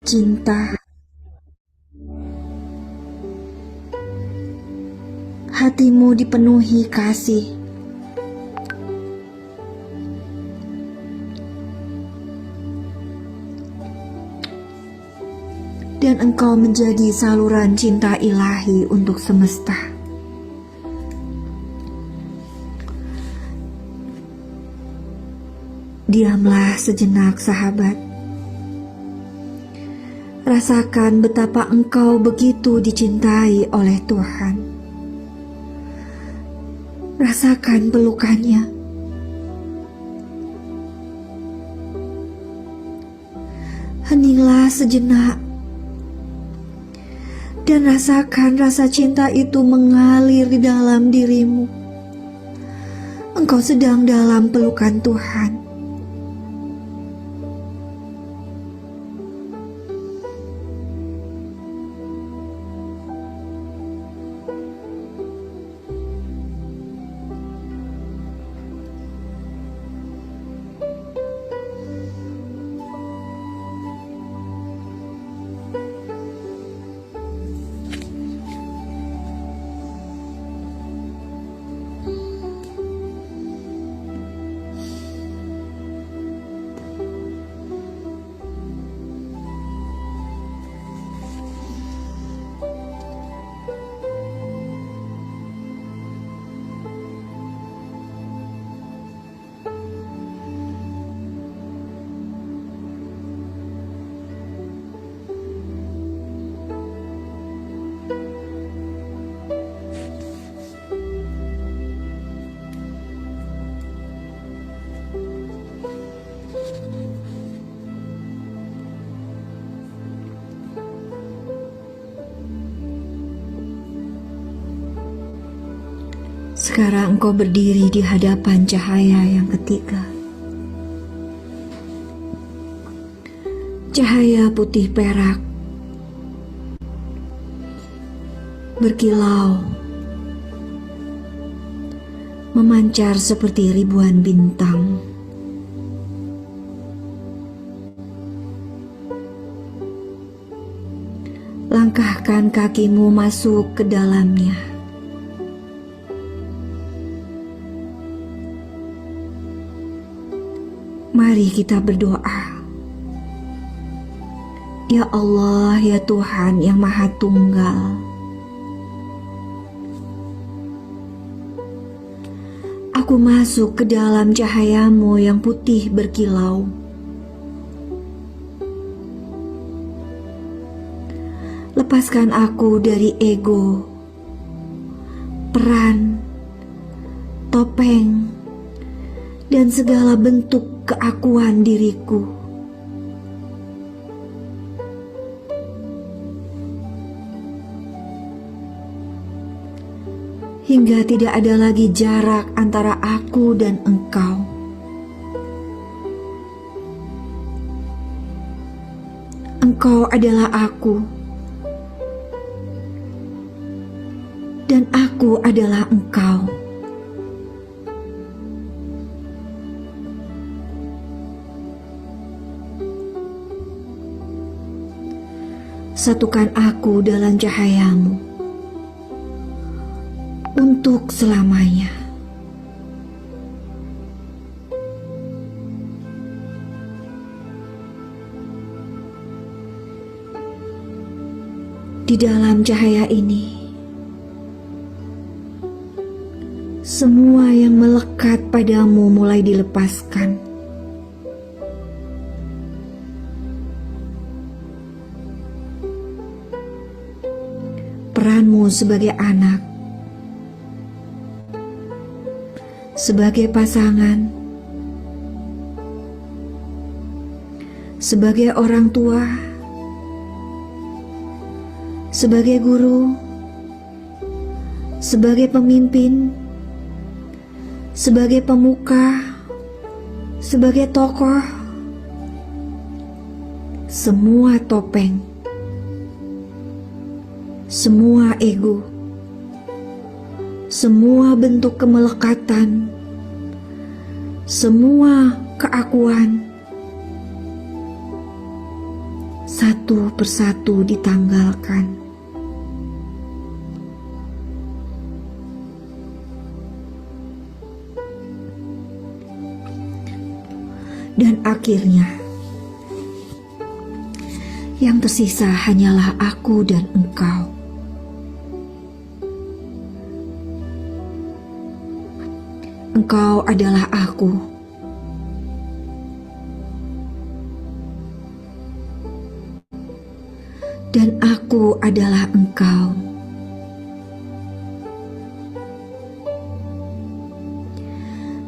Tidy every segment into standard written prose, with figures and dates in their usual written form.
cinta. Hatimu dipenuhi kasih. Dan engkau menjadi saluran cinta ilahi untuk semesta. Diamlah sejenak, sahabat. Rasakan betapa engkau begitu dicintai oleh Tuhan. Rasakan pelukannya. Heninglah sejenak dan rasakan rasa cinta itu mengalir di dalam dirimu. Engkau sedang dalam pelukan Tuhan. Sekarang engkau berdiri di hadapan cahaya yang ketiga. Cahaya putih perak, berkilau, memancar seperti ribuan bintang. Langkahkan kakimu masuk ke dalamnya. Mari kita berdoa. Ya Allah, ya Tuhan yang Maha Tunggal, aku masuk ke dalam cahayamu yang putih berkilau. Lepaskan aku dari ego, peran, topeng, dan segala bentuk keakuan diriku. Hingga tidak ada lagi jarak antara aku dan engkau. Engkau adalah aku, dan aku adalah engkau. Satukan aku dalam cahayamu untuk selamanya. Di dalam cahaya ini, semua yang melekat padamu mulai dilepaskan. Peranmu sebagai anak, sebagai pasangan, sebagai orang tua, sebagai guru, sebagai pemimpin, sebagai pemuka, sebagai tokoh, semua topeng, semua ego, semua bentuk kemelekatan, semua keakuan, satu persatu ditanggalkan. Dan akhirnya, yang tersisa hanyalah aku dan engkau. Engkau adalah aku. Dan aku adalah engkau.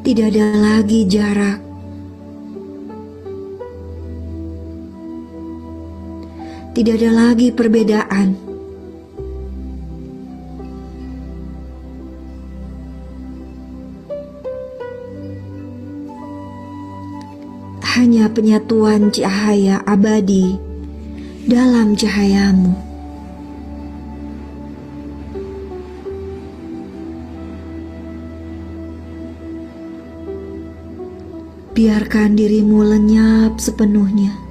Tidak ada lagi jarak. Tidak ada lagi perbedaan. Hanya penyatuan cahaya abadi dalam cahayamu. Biarkan dirimu lenyap sepenuhnya.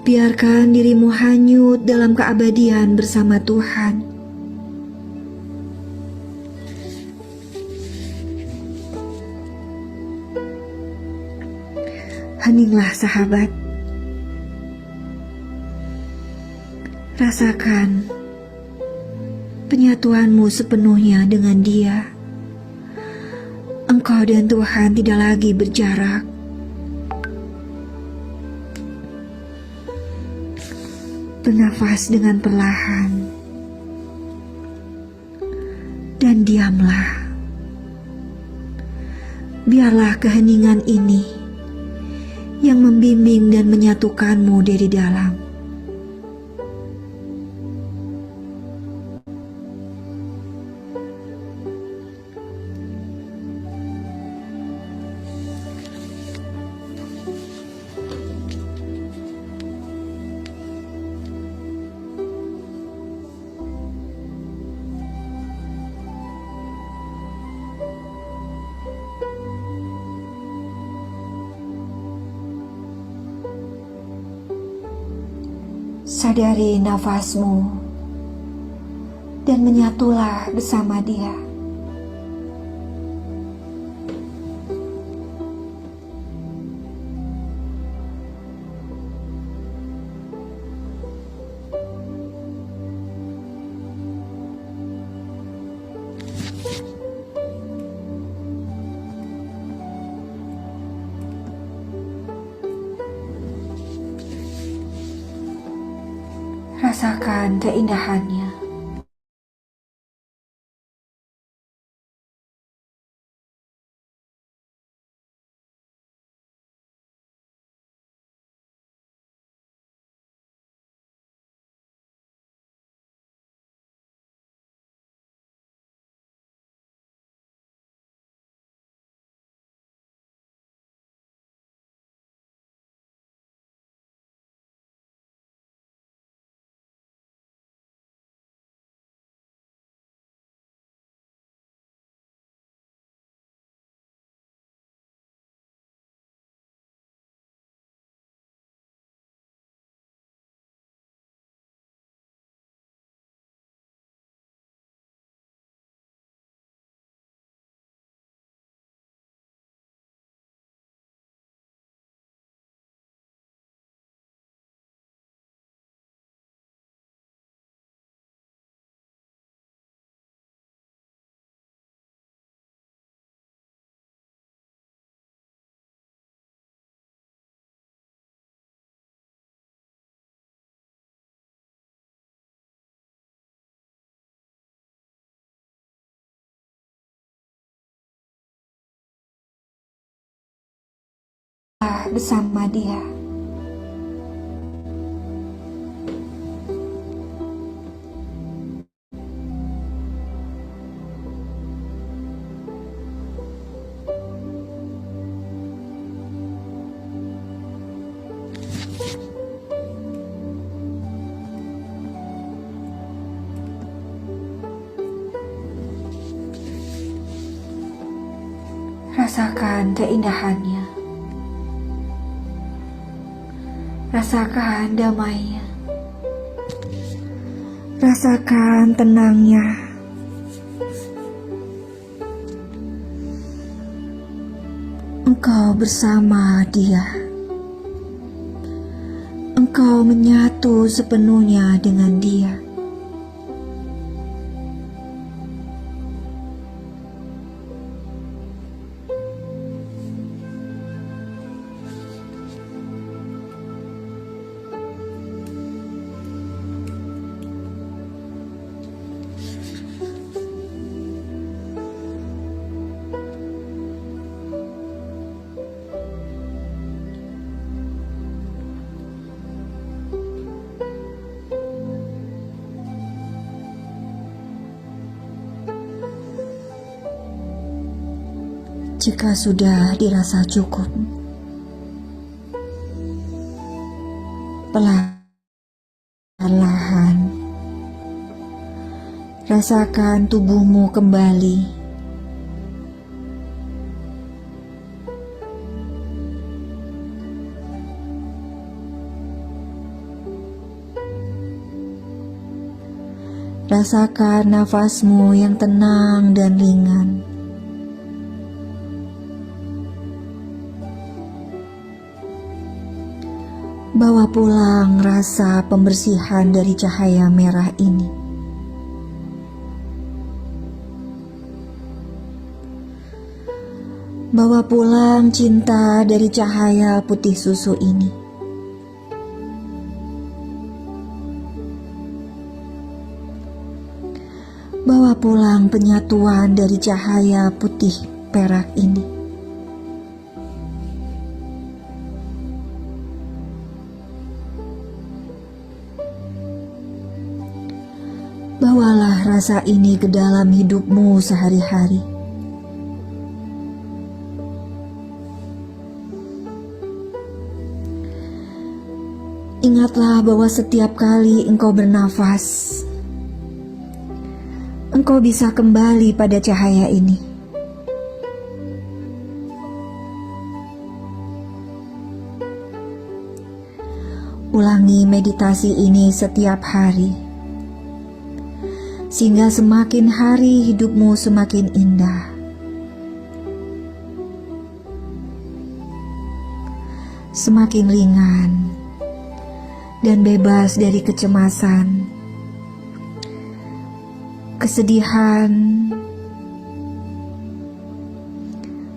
Biarkan dirimu hanyut dalam keabadian bersama Tuhan. Heninglah sahabat. Rasakan penyatuanmu sepenuhnya dengan Dia. Engkau dan Tuhan tidak lagi berjarak. Bernafas dengan perlahan dan diamlah. Biarlah keheningan ini yang membimbing dan menyatukanmu dari dalam. Sadari nafasmu dan menyatulah bersama Dia. Rasakan keindahannya. Bersama Dia. Rasakan keindahannya. Rasakan damainya. Rasakan tenangnya. Engkau bersama Dia. Engkau menyatu sepenuhnya dengan Dia. Jika sudah dirasa cukup, perlahan-lahan rasakan tubuhmu kembali. Rasakan nafasmu yang tenang dan ringan. Bawa pulang rasa pembersihan dari cahaya merah ini. Bawa pulang cinta dari cahaya putih susu ini. Bawa pulang penyatuan dari cahaya putih perak ini. Bawalah rasa ini ke dalam hidupmu sehari-hari. Ingatlah bahwa setiap kali engkau bernafas, engkau bisa kembali pada cahaya ini. Ulangi meditasi ini setiap hari, sehingga semakin hari hidupmu semakin indah. Semakin ringan dan bebas dari kecemasan, kesedihan,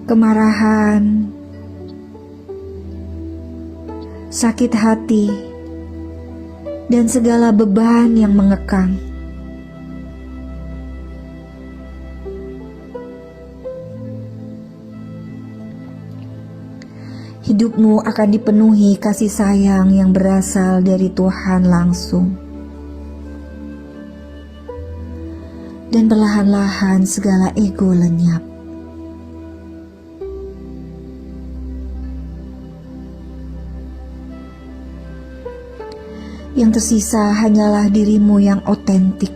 kemarahan, sakit hati, dan segala beban yang mengekang. Hidupmu akan dipenuhi kasih sayang yang berasal dari Tuhan langsung. Dan perlahan-lahan segala ego lenyap. Yang tersisa hanyalah dirimu yang otentik.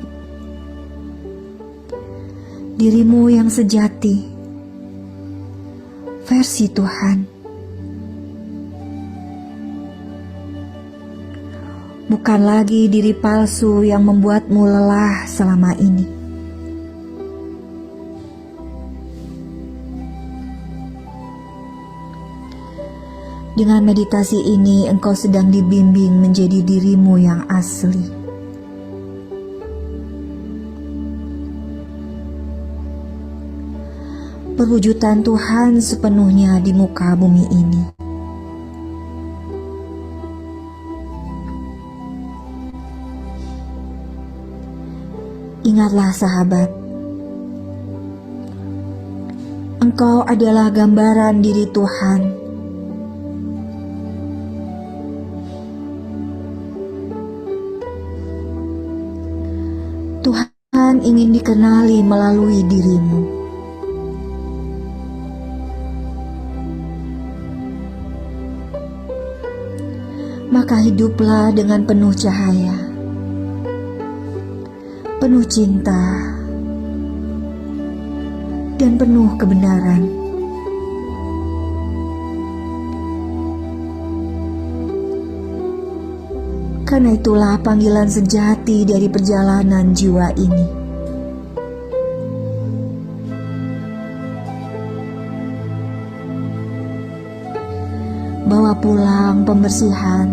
Dirimu yang sejati. Versi Tuhan. Bukan lagi diri palsu yang membuatmu lelah selama ini. Dengan meditasi ini, engkau sedang dibimbing menjadi dirimu yang asli. Perwujudan Tuhan sepenuhnya di muka bumi ini. Ingatlah sahabat, engkau adalah gambaran diri Tuhan. Tuhan ingin dikenali melalui dirimu. Maka hiduplah dengan penuh cahaya, penuh cinta, dan penuh kebenaran. Karena itulah panggilan sejati dari perjalanan jiwa ini. Bawa pulang pembersihan,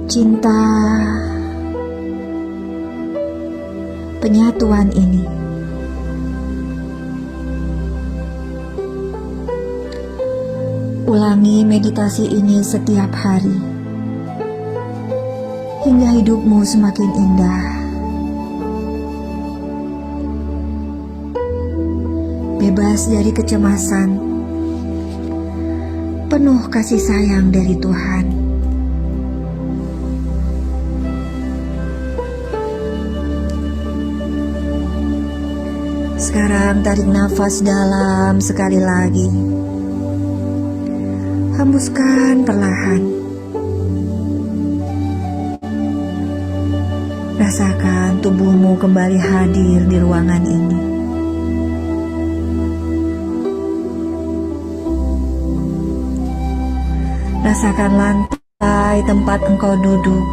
cinta, penyatuan ini. Ulangi meditasi ini setiap hari, hingga hidupmu semakin indah. Bebas dari kecemasan, penuh kasih sayang dari Tuhan. Sekarang tarik nafas dalam sekali lagi. Hembuskan perlahan. Rasakan tubuhmu kembali hadir di ruangan ini. Rasakan lantai tempat engkau duduk.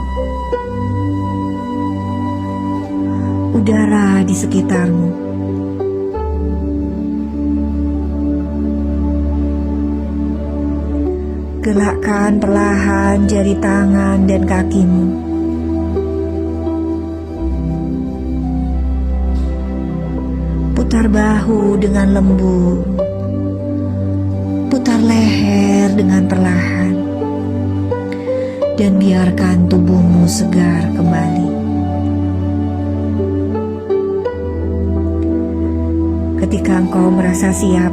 Udara di sekitarmu. Gerakkan perlahan jari tangan dan kakimu. Putar bahu dengan lembut. Putar leher dengan perlahan. Dan biarkan tubuhmu segar kembali. Ketika engkau merasa siap,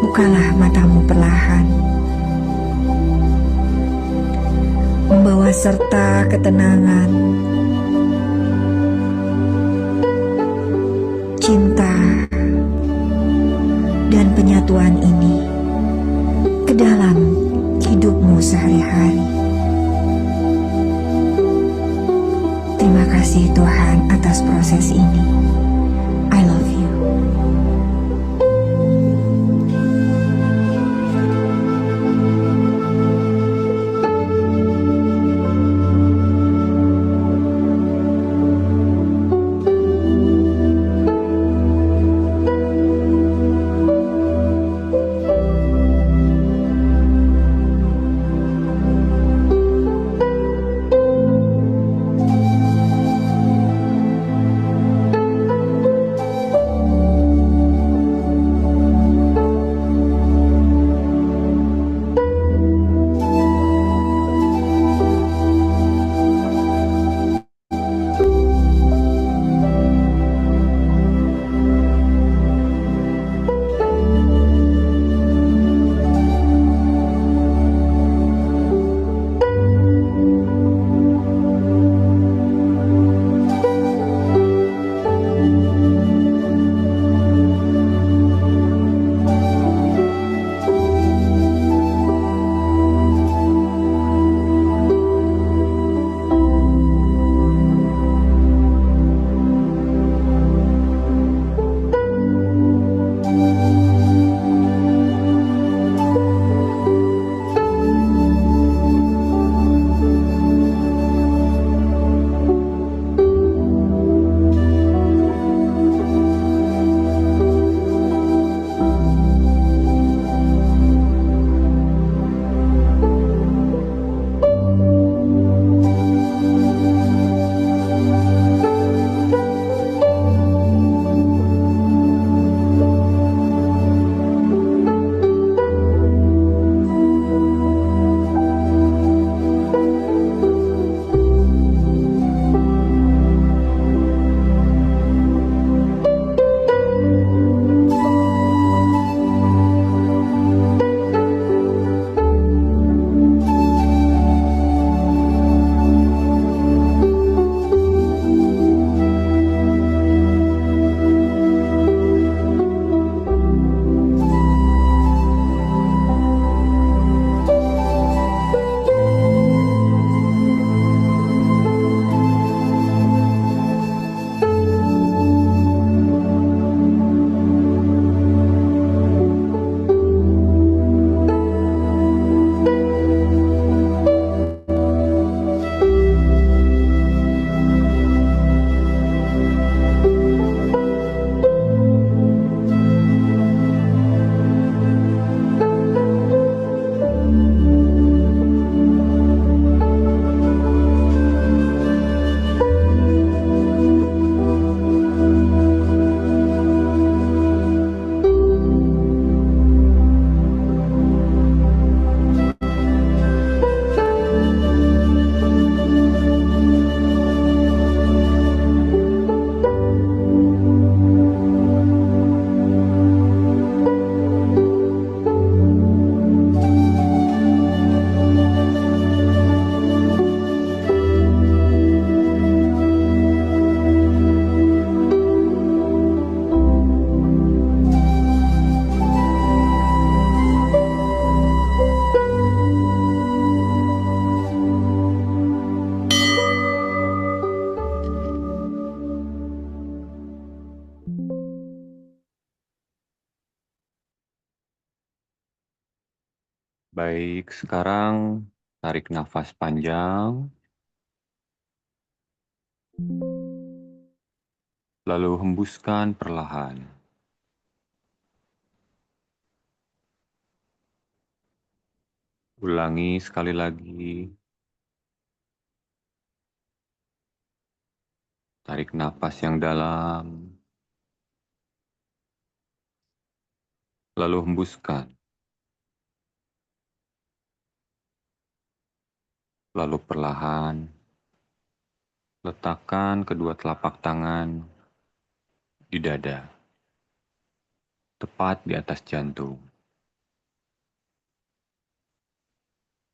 bukalah matamu perlahan. Membawa serta ketenangan, cinta, dan penyatuan ini ke dalam hidupmu sehari-hari. Terima kasih Tuhan atas proses ini. I love you. Baik, sekarang tarik nafas panjang, lalu hembuskan perlahan. Ulangi sekali lagi, tarik nafas yang dalam, lalu hembuskan, lalu perlahan, letakkan kedua telapak tangan di dada, tepat di atas jantung.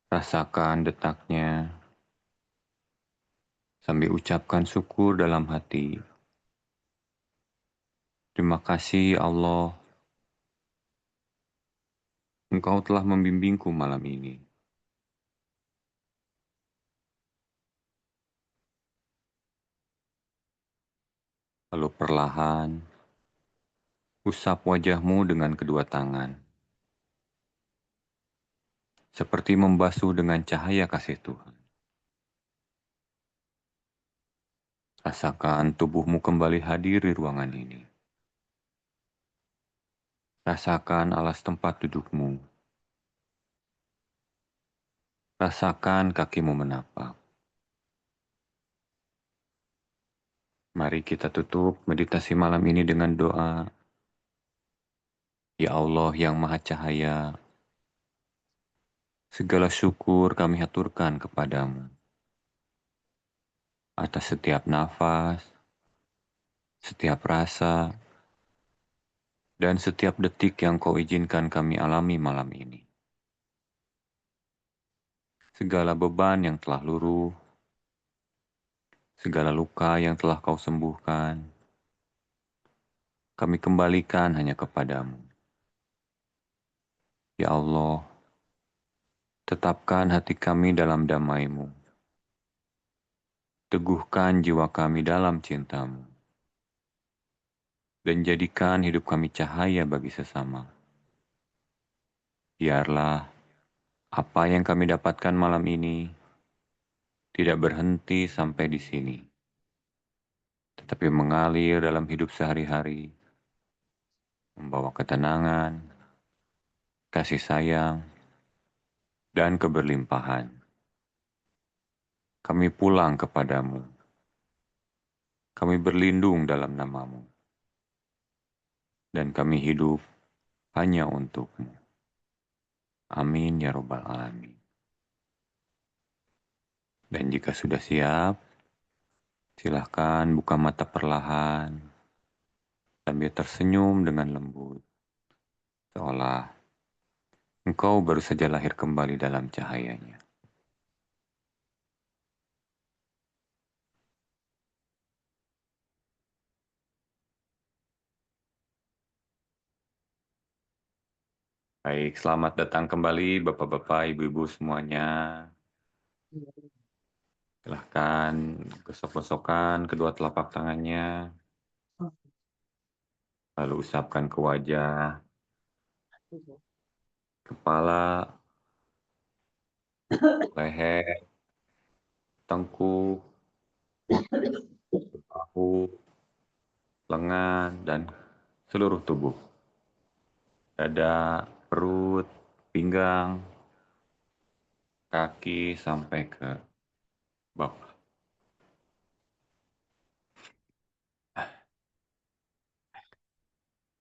Rasakan detaknya, sambil ucapkan syukur dalam hati. Terima kasih Allah, Engkau telah membimbingku malam ini. Lalu perlahan, usap wajahmu dengan kedua tangan, seperti membasuh dengan cahaya kasih Tuhan. Rasakan tubuhmu kembali hadir di ruangan ini. Rasakan alas tempat dudukmu. Rasakan kakimu menapak. Mari kita tutup meditasi malam ini dengan doa. Ya Allah yang Maha Cahaya, segala syukur kami haturkan kepadamu atas setiap nafas, setiap rasa, dan setiap detik yang kau izinkan kami alami malam ini. Segala beban yang telah luruh, segala luka yang telah kau sembuhkan, kami kembalikan hanya kepadamu. Ya Allah, tetapkan hati kami dalam damai-Mu. Teguhkan jiwa kami dalam cinta-Mu. Dan jadikan hidup kami cahaya bagi sesama. Biarlah apa yang kami dapatkan malam ini tidak berhenti sampai di sini, tetapi mengalir dalam hidup sehari-hari, membawa ketenangan, kasih sayang, dan keberlimpahan. Kami pulang kepadamu. Kami berlindung dalam nama-Mu. Dan kami hidup hanya untuk-Mu. Amin ya Rabbal Alamin. Dan jika sudah siap, silahkan buka mata perlahan sambil tersenyum dengan lembut. Seolah engkau baru saja lahir kembali dalam cahayanya. Baik, selamat datang kembali Bapak-Bapak, Ibu-Ibu semuanya. Silahkan gosok-gosokkan kedua telapak tangannya, lalu usapkan ke wajah, kepala, leher, tengkuk, bahu, lengan, dan seluruh tubuh. Dada, perut, pinggang, kaki, sampai ke bawah.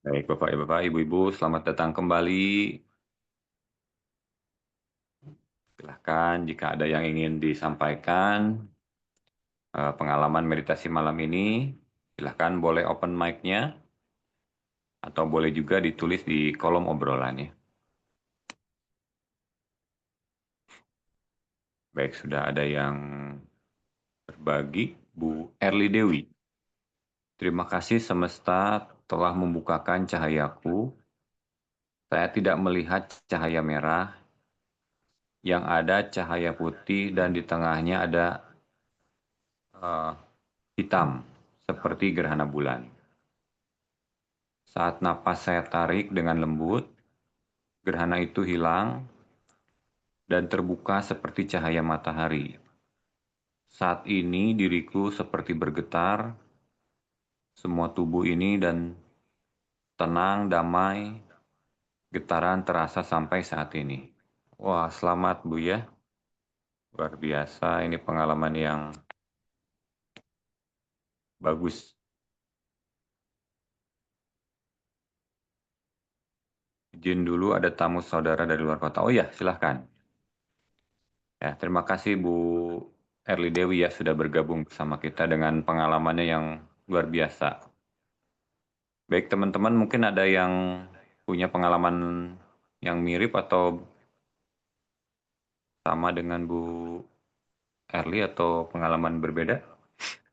Baik, Bapak, Ibu-Ibu, selamat datang kembali. Silahkan jika ada yang ingin disampaikan, pengalaman meditasi malam ini, silahkan boleh open mic-nya, atau boleh juga ditulis di kolom obrolan ya. Baik, sudah ada yang berbagi, Bu Erli Dewi. Terima kasih semesta telah membukakan cahayaku. Saya tidak melihat cahaya merah, yang ada cahaya putih dan di tengahnya ada hitam, seperti gerhana bulan. Saat napas saya tarik dengan lembut, gerhana itu hilang, dan terbuka seperti cahaya matahari. Saat ini diriku seperti bergetar, semua tubuh ini dan tenang, damai, getaran terasa sampai saat ini. Wah, selamat Bu ya. Luar biasa, ini pengalaman yang bagus. Izin dulu ada tamu saudara dari luar kota. Oh ya, silahkan. Ya, terima kasih Bu Erli Dewi ya sudah bergabung bersama kita dengan pengalamannya yang luar biasa. Baik teman-teman, mungkin ada yang punya pengalaman yang mirip atau sama dengan Bu Erli atau pengalaman berbeda?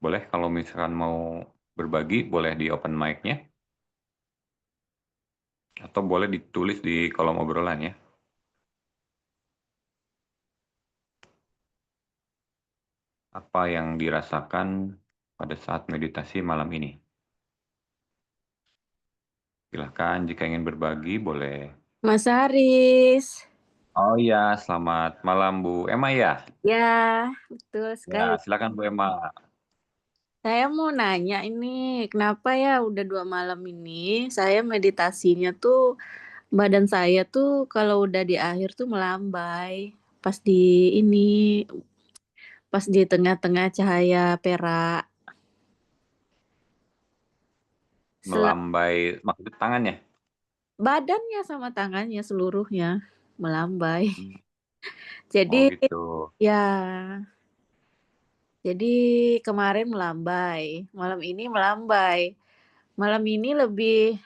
Boleh kalau misalkan mau berbagi, boleh di open mic-nya atau boleh ditulis di kolom obrolan ya. Apa yang dirasakan pada saat meditasi malam ini? Silahkan jika ingin berbagi boleh. Mas Haris, Oh iya, selamat malam Bu Emma ya. ya betul Ya, sekali. silakan Bu Emma. Saya mau nanya ini, kenapa ya udah 2 malam ini saya meditasinya tuh badan saya tuh kalau udah di akhir tuh melambai, pas di ini, pas di tengah-tengah cahaya perak, Melambai maksud tangannya. badannya sama tangannya seluruhnya melambai. Hmm. Jadi Oh gitu. ya, jadi kemarin melambai, malam ini melambai. Malam ini lebih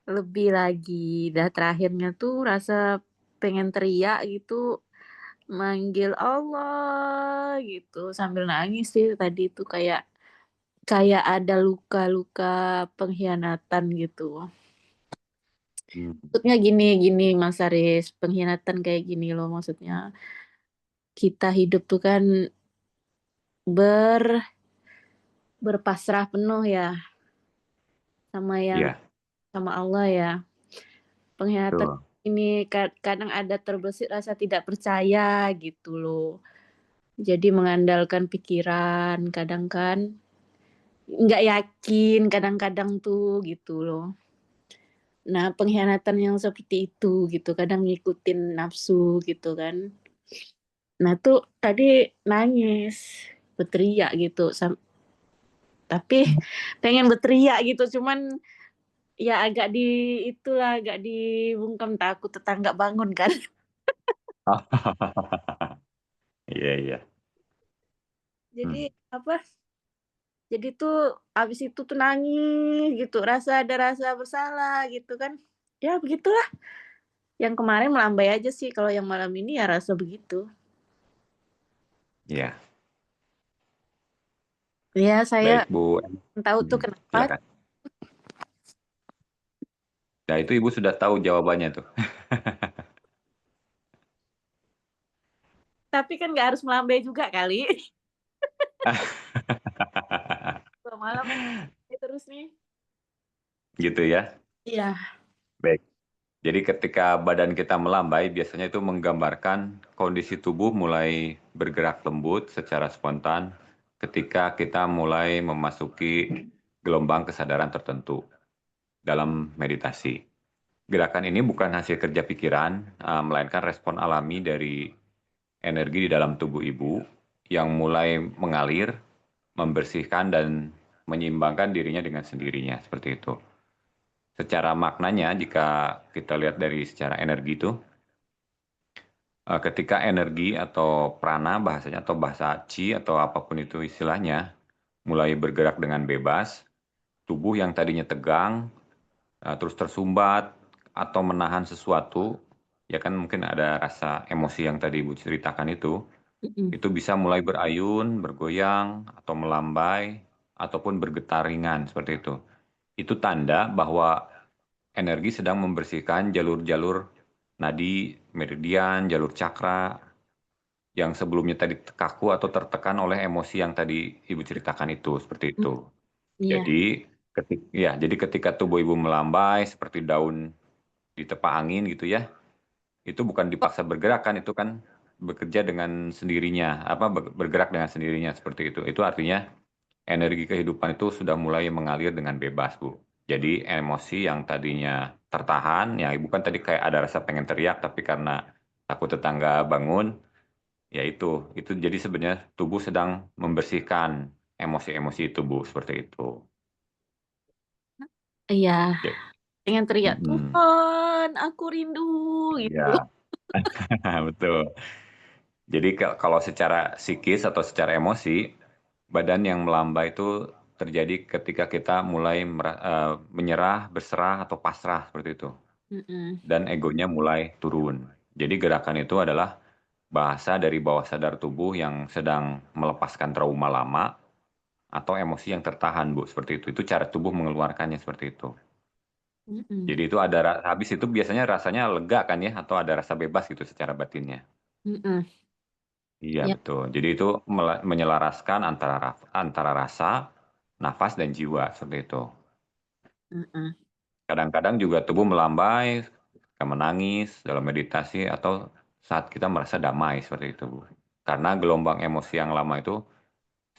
lebih lagi. Dah terakhirnya tuh rasa pengen teriak gitu, manggil Allah gitu sambil nangis sih tadi tuh kayak kayak ada luka-luka pengkhianatan gitu. Hmm. Maksudnya gini gini Mas Aris, pengkhianatan kayak gini loh maksudnya. Kita hidup tuh kan ber berpasrah penuh ya sama yang Iya, sama Allah ya. Pengkhianatan betul. ini kadang ada terbesit rasa tidak percaya gitu loh. Jadi mengandalkan pikiran, kadang kan nggak yakin kadang-kadang tuh gitu loh. Nah, pengkhianatan yang seperti itu gitu, kadang ngikutin nafsu gitu kan. Nah, tuh tadi nangis, berteriak gitu. Tapi pengen berteriak gitu, cuman ya agak di itulah agak dibungkam takut tetangga bangun kan. Iya, iya. Jadi Hmm. apa? Jadi tuh abis itu tuh nangis gitu, ada rasa bersalah gitu kan. Ya begitulah. Yang kemarin melambai aja sih, kalau yang malam ini ya rasa begitu. Iya. Ya saya Baik Bu Emma. tahu tuh Hmm. kenapa, Silakan. Nah, itu Ibu sudah tahu jawabannya tuh. tapi kan nggak harus melambai juga kali. 2 malam terus nih. Gitu ya. Iya. Baik. Jadi ketika badan kita melambai, biasanya itu menggambarkan kondisi tubuh mulai bergerak lembut secara spontan ketika kita mulai memasuki gelombang kesadaran tertentu dalam meditasi. Gerakan ini bukan hasil kerja pikiran, melainkan respon alami dari energi di dalam tubuh ibu yang mulai mengalir, membersihkan dan menyeimbangkan dirinya dengan sendirinya, seperti itu. Secara maknanya, jika kita lihat dari secara energi itu, ketika energi atau prana bahasanya atau bahasa chi atau apapun itu istilahnya mulai bergerak dengan bebas, tubuh yang tadinya tegang terus tersumbat atau menahan sesuatu, ya kan mungkin ada rasa emosi yang tadi Ibu ceritakan Mm-mm. itu bisa mulai berayun, bergoyang atau melambai ataupun bergetar ringan seperti itu. Itu tanda bahwa energi sedang membersihkan jalur-jalur nadi, meridian, jalur cakra yang sebelumnya tadi kaku atau tertekan oleh emosi yang tadi Ibu ceritakan itu, seperti itu. Iya. Jadi ketika tubuh Ibu melambai seperti daun ditepa angin gitu ya, itu bukan dipaksa bergerak kan, itu kan bekerja dengan sendirinya, bergerak dengan sendirinya seperti itu. Itu artinya energi kehidupan itu sudah mulai mengalir dengan bebas, Bu. Jadi emosi yang tadinya tertahan, ya Ibu kan tadi kayak ada rasa pengen teriak, tapi karena takut tetangga bangun, ya itu jadi sebenarnya tubuh sedang membersihkan emosi-emosi itu, Bu, seperti itu. Iya, Ya, pengen teriak, mm-mm. Tuhan, aku rindu gitu. Ya, betul. Jadi kalau secara psikis atau secara emosi, badan yang melambai itu terjadi ketika kita mulai menyerah, berserah, atau pasrah seperti itu. Mm-mm. Dan egonya mulai turun. Jadi gerakan itu adalah bahasa dari bawah sadar tubuh yang sedang melepaskan trauma lama atau emosi yang tertahan, Bu, seperti itu. Itu cara tubuh mengeluarkannya seperti itu. Mm-mm. Jadi itu habis itu biasanya rasanya lega kan ya, atau ada rasa bebas gitu secara batinnya. Mm-mm. Iya Ya. betul. Jadi itu menyelaraskan antara rasa, nafas, dan jiwa seperti itu. Mm-mm. Kadang-kadang juga tubuh melambai, kita menangis dalam meditasi atau saat kita merasa damai seperti itu, Bu. Karena gelombang emosi yang lama itu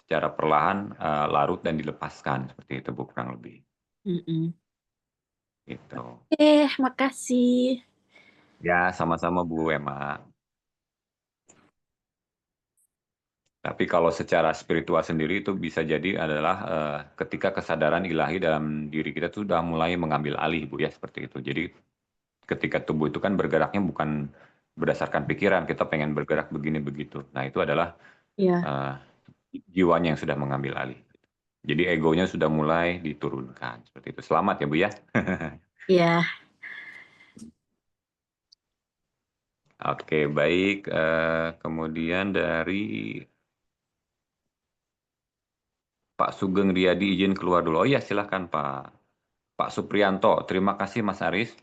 secara perlahan larut dan dilepaskan seperti itu, Bu, kurang lebih. Mm-mm. Gitu. Makasih. Ya, sama-sama Bu Emma. Tapi kalau secara spiritual sendiri itu bisa jadi adalah ketika kesadaran ilahi dalam diri kita itu sudah mulai mengambil alih, Bu, ya, seperti itu. Jadi ketika tubuh itu kan bergeraknya bukan berdasarkan pikiran, kita pengen bergerak begini begitu. Nah, itu adalah Ya, eh, jiwanya yang sudah mengambil alih. Jadi egonya sudah mulai diturunkan. Seperti itu. Selamat ya, Bu, ya. ya. Oke, baik. Kemudian dari Pak Sugeng Riyadi izin keluar dulu. Oh iya, silahkan Pak. Pak Supriyanto, terima kasih Mas Aris.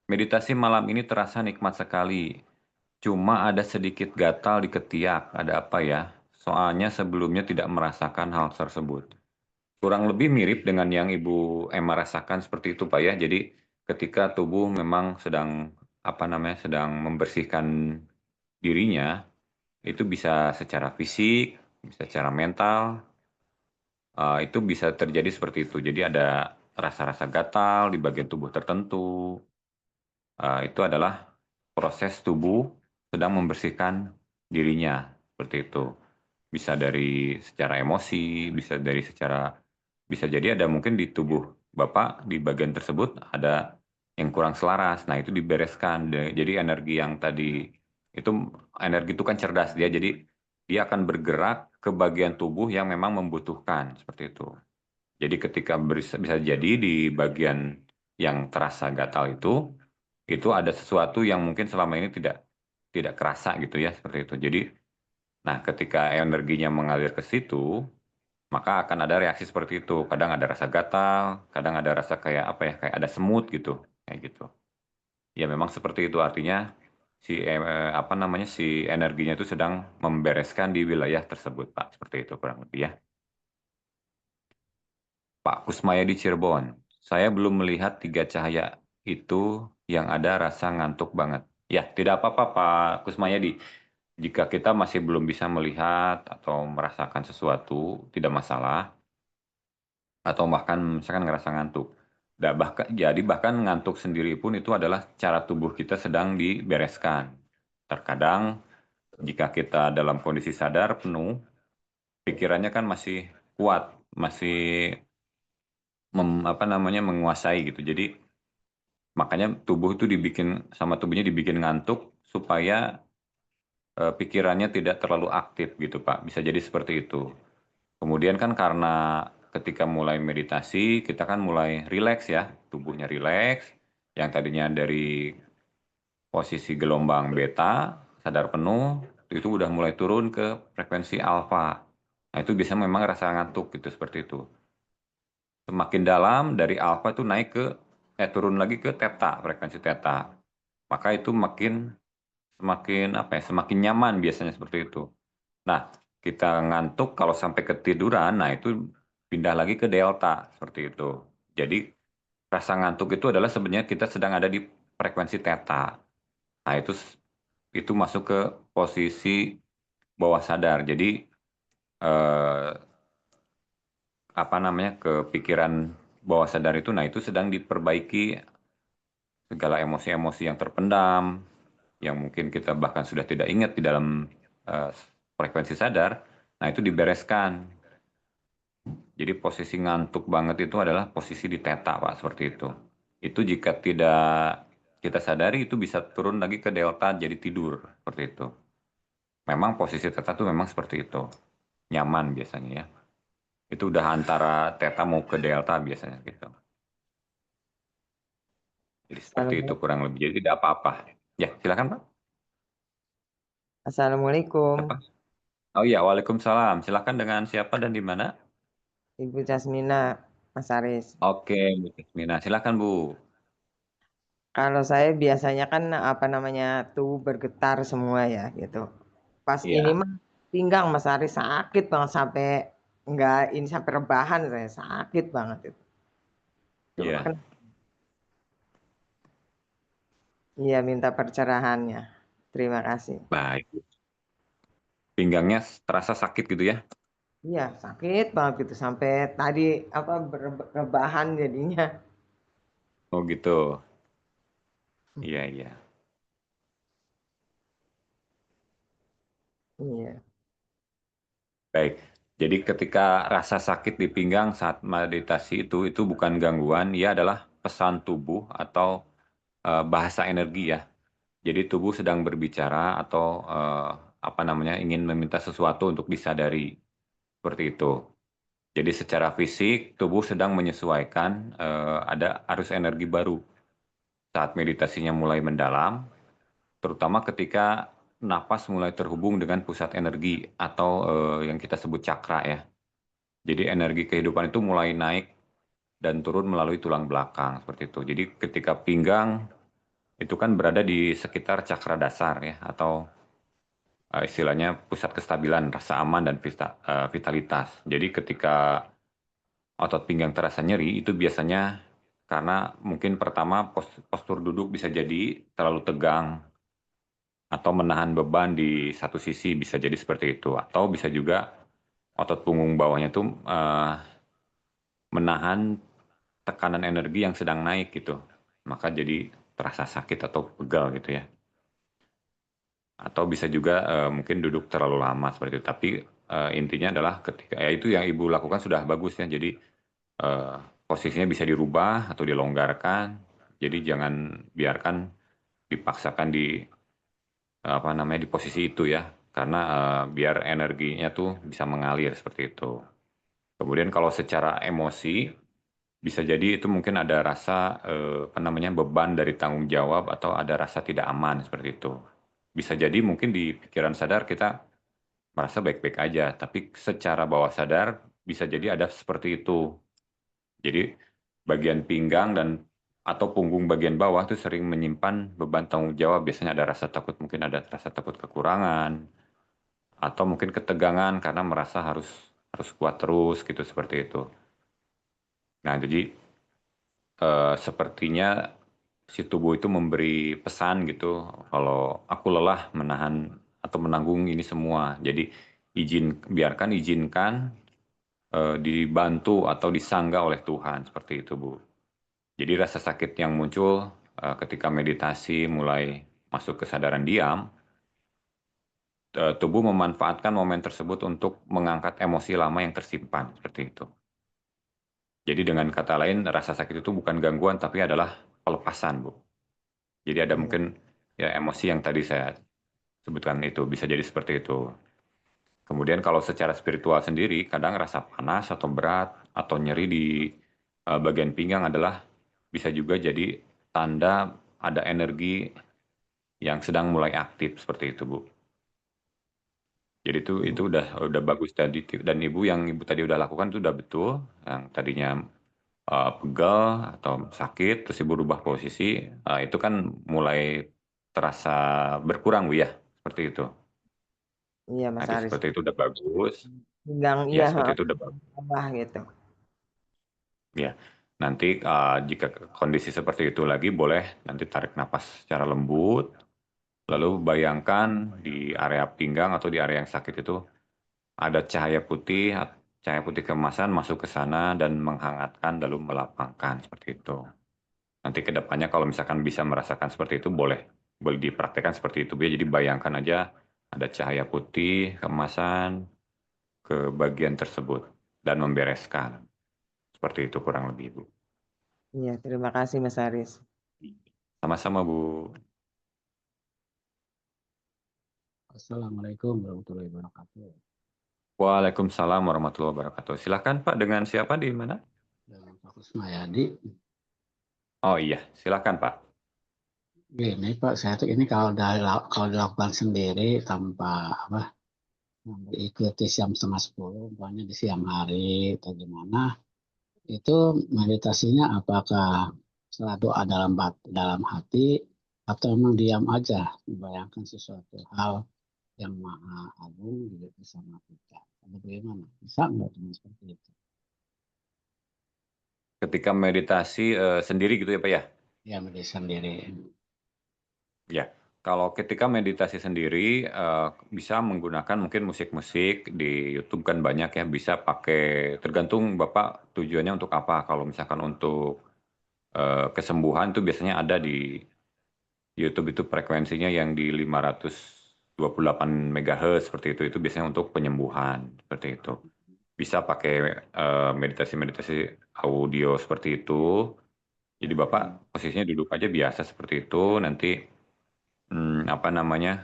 Meditasi malam ini terasa nikmat sekali. Cuma ada sedikit gatal di ketiak. Ada apa ya? Soalnya sebelumnya tidak merasakan hal tersebut. Kurang lebih mirip dengan yang Ibu Emma rasakan seperti itu, Pak, ya. Jadi ketika tubuh memang sedang sedang membersihkan dirinya, itu bisa secara fisik, bisa secara mental, itu bisa terjadi seperti itu. Jadi ada rasa-rasa gatal di bagian tubuh tertentu. Itu adalah proses tubuh sedang membersihkan dirinya, seperti itu. Bisa dari secara emosi, bisa jadi ada mungkin di tubuh Bapak di bagian tersebut ada yang kurang selaras. Nah, itu dibereskan. Jadi energi yang tadi itu energi itu kan cerdas dia. Jadi dia akan bergerak ke bagian tubuh yang memang membutuhkan seperti itu. Jadi ketika bisa jadi di bagian yang terasa gatal itu ada sesuatu yang mungkin selama ini tidak tidak kerasa gitu ya seperti itu. Jadi, nah ketika energinya mengalir ke situ, maka akan ada reaksi seperti itu. Kadang ada rasa gatal, kadang ada rasa kayak apa ya, kayak ada semut gitu, kayak gitu. Ya memang seperti itu artinya si energinya itu sedang membereskan di wilayah tersebut, Pak. Seperti itu kurang lebih ya. Pak Kusmaya di Cirebon, saya belum melihat tiga cahaya itu yang ada rasa ngantuk banget. Ya, tidak apa-apa Pak Kusmayadi. Jika kita masih belum bisa melihat atau merasakan sesuatu, tidak masalah. Atau bahkan misalkan ngerasa ngantuk. Bahkan ngantuk sendiri pun itu adalah cara tubuh kita sedang dibereskan. Terkadang jika kita dalam kondisi sadar penuh, pikirannya kan masih kuat, masih menguasai gitu. Jadi makanya tubuh itu tubuhnya dibikin ngantuk supaya pikirannya tidak terlalu aktif gitu Pak. Bisa jadi seperti itu. Kemudian kan karena ketika mulai meditasi, kita kan mulai rileks ya, tubuhnya rileks, yang tadinya dari posisi gelombang beta, sadar penuh, itu udah mulai turun ke frekuensi alfa. Nah itu bisa memang rasa ngantuk gitu, seperti itu. Semakin dalam dari alfa itu turun lagi ke theta, frekuensi theta. Maka itu semakin nyaman biasanya seperti itu. Nah, kita ngantuk kalau sampai ketiduran, nah itu pindah lagi ke delta seperti itu. Jadi rasa ngantuk itu adalah sebenarnya kita sedang ada di frekuensi theta. Nah, itu masuk ke posisi bawah sadar. Jadi eh, apa namanya, kepikiran bawah sadar itu, nah itu sedang diperbaiki segala emosi-emosi yang terpendam, yang mungkin kita bahkan sudah tidak ingat di dalam eh, frekuensi sadar. Nah, itu dibereskan. Jadi posisi ngantuk banget itu adalah posisi di theta, Pak, seperti itu. Itu jika tidak kita sadari itu bisa turun lagi ke delta jadi tidur, seperti itu. Memang posisi theta itu memang seperti itu. Nyaman biasanya ya. Itu udah antara theta mau ke delta biasanya gitu. Jadi seperti itu kurang lebih. Jadi tidak apa-apa. Ya, silakan Pak. Assalamualaikum, Apa? Oh iya, Waalaikumsalam. Silakan dengan siapa dan di mana? Ibu Jasmina, Mas Aris. Oke, Bu Tismina. Silakan Bu. Kalau saya biasanya kan apa namanya tuh bergetar semua ya gitu. Pas ini Iya, mah pinggang Mas Aris sakit banget sampai enggak ini sampai rebahan saya sakit banget itu. Coba iya. kan iya minta percerahannya. Terima kasih. Baik. Pinggangnya terasa sakit gitu ya? Iya sakit banget gitu sampai tadi apa rebahan jadinya. Oh gitu. Iya, iya. Iya. Baik. Jadi ketika rasa sakit di pinggang saat meditasi itu bukan gangguan, ia adalah pesan tubuh atau bahasa energi ya. Jadi tubuh sedang berbicara atau apa namanya, ingin meminta sesuatu untuk disadari, seperti itu. Jadi secara fisik tubuh sedang menyesuaikan, ada arus energi baru saat meditasinya mulai mendalam, terutama ketika napas mulai terhubung dengan pusat energi atau yang kita sebut cakra ya. Jadi energi kehidupan itu mulai naik dan turun melalui tulang belakang seperti itu. Jadi ketika pinggang itu kan berada di sekitar cakra dasar ya, atau istilahnya pusat kestabilan, rasa aman dan vitalitas. Jadi ketika otot pinggang terasa nyeri itu biasanya karena mungkin pertama postur duduk bisa jadi terlalu tegang atau menahan beban di satu sisi, bisa jadi seperti itu, atau bisa juga otot punggung bawahnya itu menahan tekanan energi yang sedang naik gitu, maka jadi terasa sakit atau pegal gitu ya. Atau bisa juga mungkin duduk terlalu lama seperti itu. Tapi intinya adalah ketika ya itu yang ibu lakukan sudah bagus ya. Jadi eh, posisinya bisa dirubah atau dilonggarkan. Jadi jangan biarkan dipaksakan di apa namanya, di posisi itu ya, karena biar energinya tuh bisa mengalir seperti itu. Kemudian kalau secara emosi bisa jadi itu mungkin ada rasa apa namanya, beban dari tanggung jawab atau ada rasa tidak aman seperti itu. Bisa jadi mungkin di pikiran sadar kita merasa baik-baik aja, tapi secara bawah sadar bisa jadi ada seperti itu. Jadi bagian pinggang dan atau punggung bagian bawah itu sering menyimpan beban tanggung jawab. Biasanya ada rasa takut, mungkin ada rasa takut kekurangan atau mungkin ketegangan karena merasa harus harus kuat terus gitu, seperti itu. Nah, jadi sepertinya si tubuh itu memberi pesan gitu, kalau aku lelah menahan atau menanggung ini semua. Jadi izinkan dibantu atau disanggah oleh Tuhan, seperti itu Bu. Jadi rasa sakit yang muncul ketika meditasi mulai masuk kesadaran diam, tubuh memanfaatkan momen tersebut untuk mengangkat emosi lama yang tersimpan, seperti itu. Jadi dengan kata lain, rasa sakit itu bukan gangguan, tapi adalah pelepasan, Bu. Jadi ada Iya. mungkin ya emosi yang tadi saya sebutkan itu, bisa jadi seperti itu. Kemudian kalau secara spiritual sendiri, kadang rasa panas atau berat atau nyeri di bagian pinggang adalah bisa juga jadi tanda ada energi yang sedang mulai aktif, seperti itu, Bu. Jadi itu udah bagus tadi, dan ibu tadi udah lakukan itu udah betul. Yang tadinya pegal atau sakit terus ibu rubah posisi, itu kan mulai terasa berkurang Bu ya, seperti itu. Iya Nah Mas itu Aris. seperti itu udah bagus. Pinggang Ya iya seperti itu udah bagus. bawah gitu. Ya, nanti jika kondisi seperti itu lagi boleh nanti tarik napas secara lembut, Lalu bayangkan di area pinggang atau di area yang sakit itu ada cahaya putih keemasan masuk ke sana dan menghangatkan lalu melapangkan seperti itu. Nanti ke depannya kalau misalkan bisa merasakan seperti itu boleh dipraktekkan seperti itu, Bu. Jadi bayangkan aja ada cahaya putih keemasan ke bagian tersebut dan membereskan. Seperti itu kurang lebih, Bu. Iya, terima kasih Mas Haris. Sama-sama, Bu. Assalamualaikum warahmatullahi wabarakatuh. Waalaikumsalam warahmatullahi wabarakatuh. Silakan Pak, dengan siapa di mana? Dengan Pak Kusmayadi. Oh iya, silakan Pak. Gini Pak, saya tuh ini kalau dilakukan sendiri tanpa ikuti jam 9:30, umpamanya di siang hari atau gimana, itu meditasinya apakah setelah doa dalam hati atau memang diam aja membayangkan sesuatu hal yang maha agung gitu bersama kita? Atau bagaimana? Bisa nggak cuma seperti itu? Ketika meditasi sendiri gitu ya Pak ya? Ya, meditasi sendiri. Ya, kalau ketika meditasi sendiri bisa menggunakan mungkin musik-musik di YouTube kan banyak ya, bisa pakai tergantung Bapak tujuannya untuk apa. Kalau misalkan untuk kesembuhan itu biasanya ada di YouTube itu frekuensinya yang di 528 MHz seperti itu biasanya untuk penyembuhan seperti itu. Bisa pakai meditasi-meditasi audio seperti itu. Jadi Bapak posisinya duduk aja biasa seperti itu, nanti apa namanya,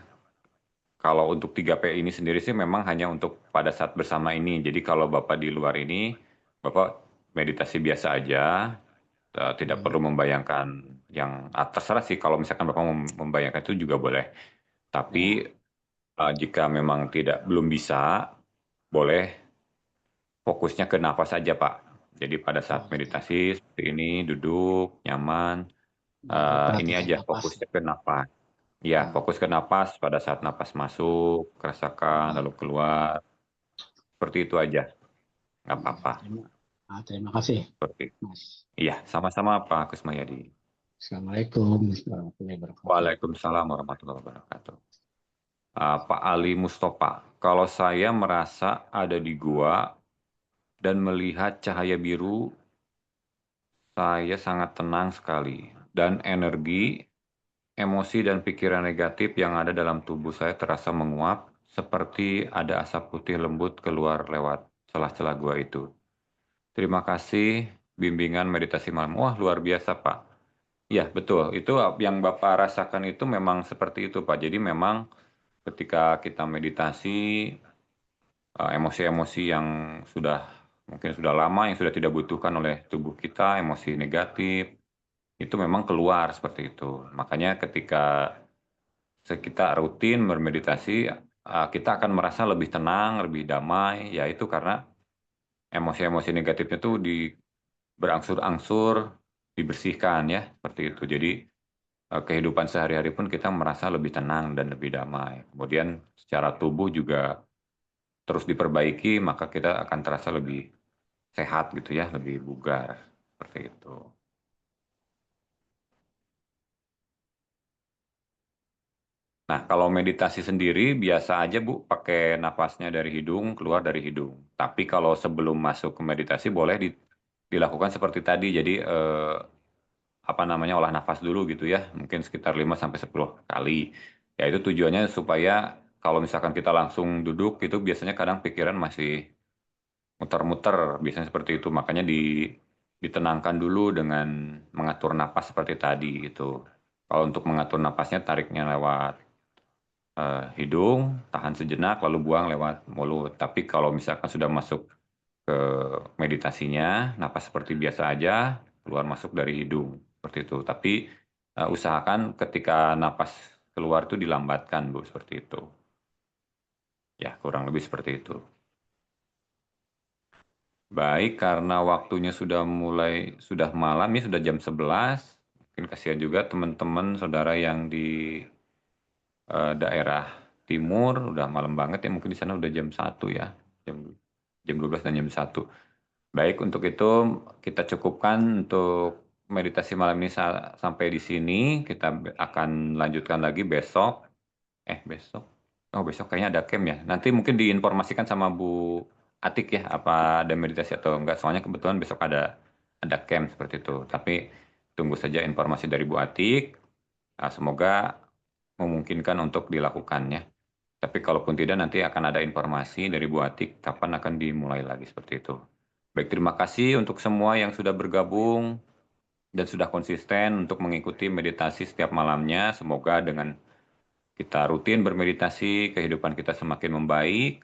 kalau untuk 3P ini sendiri sih memang hanya untuk pada saat bersama ini. Jadi kalau Bapak di luar ini, Bapak meditasi biasa aja, tidak perlu membayangkan yang terserah sih kalau misalkan Bapak membayangkan itu juga boleh. Tapi jika memang belum bisa, boleh fokusnya ke nafas saja Pak. Jadi pada saat meditasi seperti ini, duduk, nyaman, ini aja fokusnya ke nafas. Ya, fokus ke napas pada saat napas masuk, rasakan, lalu keluar. Seperti itu aja. Nggak apa-apa. Terima kasih, Seperti itu. Mas. Iya, sama-sama Pak Kusmayadi. Assalamualaikum warahmatullahi wabarakatuh. Waalaikumsalam warahmatullahi wabarakatuh. Pak Ali Mustafa, kalau saya merasa ada di gua dan melihat cahaya biru, saya sangat tenang sekali. Dan energi, emosi dan pikiran negatif yang ada dalam tubuh saya terasa menguap, seperti ada asap putih lembut keluar lewat celah-celah gua itu. Terima kasih bimbingan meditasi malam. Wah, luar biasa, Pak. Ya, betul. Itu yang Bapak rasakan itu memang seperti itu, Pak. Jadi memang ketika kita meditasi, emosi-emosi yang mungkin sudah lama, yang sudah tidak butuhkan oleh tubuh kita, emosi negatif, itu memang keluar seperti itu. Makanya ketika kita rutin bermeditasi, kita akan merasa lebih tenang, lebih damai, yaitu karena emosi-emosi negatifnya itu berangsur-angsur dibersihkan ya, seperti itu. Jadi kehidupan sehari-hari pun kita merasa lebih tenang dan lebih damai. Kemudian secara tubuh juga terus diperbaiki, maka kita akan terasa lebih sehat gitu ya, lebih bugar, seperti itu. Nah, kalau meditasi sendiri biasa aja Bu, pakai napasnya dari hidung, keluar dari hidung. Tapi kalau sebelum masuk ke meditasi boleh dilakukan seperti tadi. Jadi olah nafas dulu gitu ya, mungkin sekitar 5-10 kali. Ya itu tujuannya supaya kalau misalkan kita langsung duduk itu biasanya kadang pikiran masih muter-muter, biasanya seperti itu. Makanya ditenangkan dulu dengan mengatur napas seperti tadi gitu. Kalau untuk mengatur napasnya tariknya lewat hidung, tahan sejenak lalu buang lewat mulut. Tapi kalau misalkan sudah masuk ke meditasinya, napas seperti biasa aja, keluar masuk dari hidung seperti itu. Tapi usahakan ketika napas keluar itu dilambatkan Bu, seperti itu. Ya, kurang lebih seperti itu. Baik, karena waktunya sudah malam, ini sudah jam 11. Mungkin kasihan juga teman-teman saudara yang di daerah timur, udah malam banget ya, mungkin di sana udah jam 1 ya, jam 12 dan jam 1. Baik, untuk itu kita cukupkan untuk meditasi malam ini sampai di sini. Kita akan lanjutkan lagi besok besok. Oh, besok kayaknya ada camp ya. Nanti mungkin diinformasikan sama Bu Atik ya, apa ada meditasi atau enggak. Soalnya kebetulan besok ada camp seperti itu. Tapi tunggu saja informasi dari Bu Atik. Semoga memungkinkan untuk dilakukannya. Tapi kalaupun tidak, nanti akan ada informasi dari Bu Atik kapan akan dimulai lagi seperti itu. Baik, terima kasih untuk semua yang sudah bergabung dan sudah konsisten untuk mengikuti meditasi setiap malamnya. Semoga dengan kita rutin bermeditasi, kehidupan kita semakin membaik,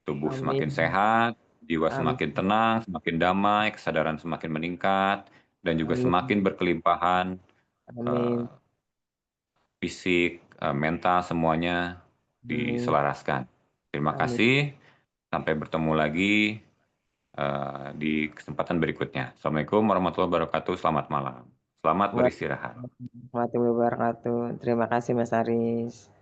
tubuh semakin Amin. sehat, jiwa Amin. semakin tenang, semakin damai, kesadaran semakin meningkat, dan juga Amin. semakin berkelimpahan Amin. fisik, mental, semuanya Amin. diselaraskan. Terima Amin. kasih. Sampai bertemu lagi di kesempatan berikutnya. Assalamualaikum warahmatullahi wabarakatuh. Selamat malam. Selamat beristirahat. Warahmatullahi wabarakatuh. Terima kasih Mas Aris.